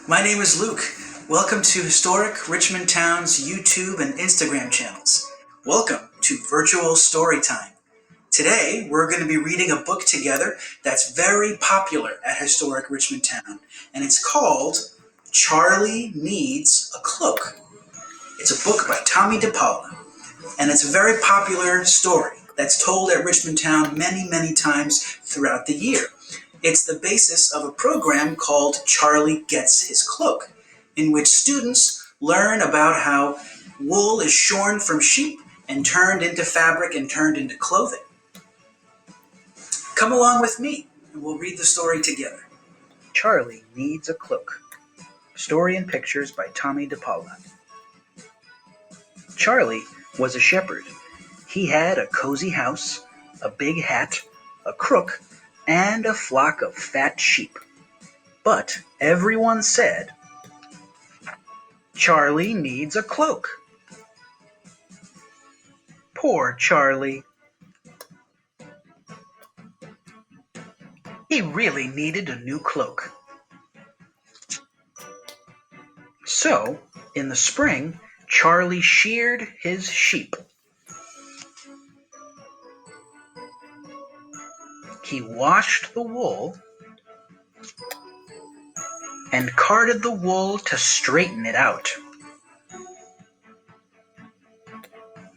My name is Luke. Welcome to Historic Richmond Town's YouTube and Instagram channels. Welcome to Virtual Storytime. Today, we're going to be reading a book together that's very popular at Historic Richmond Town, and it's called Charlie Needs a Cloak. It's a book by Tommy DePaula, and it's a very popular story that's told at Richmond Town many times throughout the year. It's the basis of a program called Charlie Gets His Cloak, in which students learn about how wool is shorn from sheep and turned into fabric and turned into clothing. Come along with me, and we'll read the story together. Charlie Needs a Cloak. Story and pictures by Tommy DePaula. Charlie was a shepherd. He had a cozy house, a big hat, a crook, and a flock of fat sheep. But everyone said, "Charlie needs a cloak." Poor Charlie. He really needed a new cloak. So, in the spring, Charlie sheared his sheep. He washed the wool and carded the wool to straighten it out.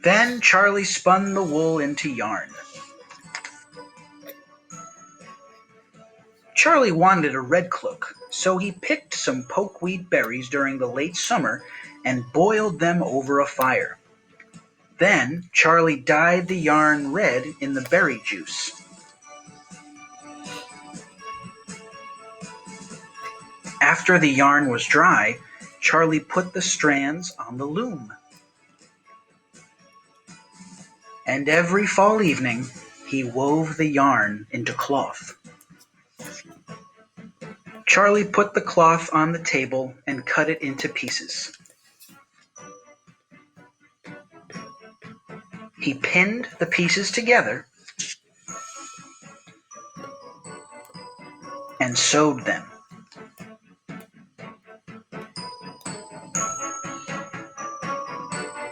Then Charlie spun the wool into yarn. Charlie wanted a red cloak, so he picked some pokeweed berries during the late summer and boiled them over a fire. Then Charlie dyed the yarn red in the berry juice. After the yarn was dry, Charlie put the strands on the loom. And every fall evening, he wove the yarn into cloth. Charlie put the cloth on the table and cut it into pieces. He pinned the pieces together and sewed them.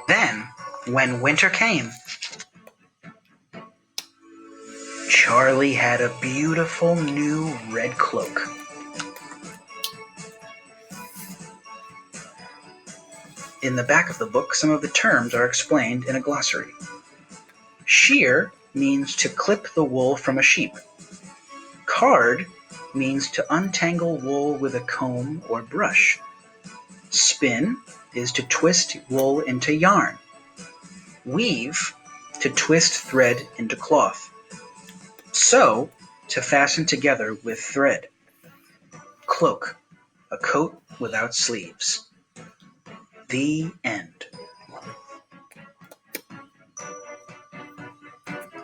Then, when winter came, Charlie had a beautiful new red cloak. In the back of the book, some of the terms are explained in a glossary. Shear means to clip the wool from a sheep. Card means to untangle wool with a comb or brush. Spin is to twist wool into yarn. Weave, to twist thread into cloth. Sew, to fasten together with thread. Cloak, a coat without sleeves. The end.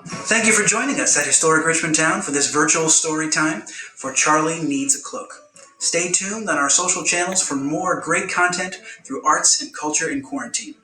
Thank you for joining us at Historic Richmond Town for this virtual story time for Charlie Needs a Cloak. Stay tuned on our social channels for more great content through arts and culture in quarantine.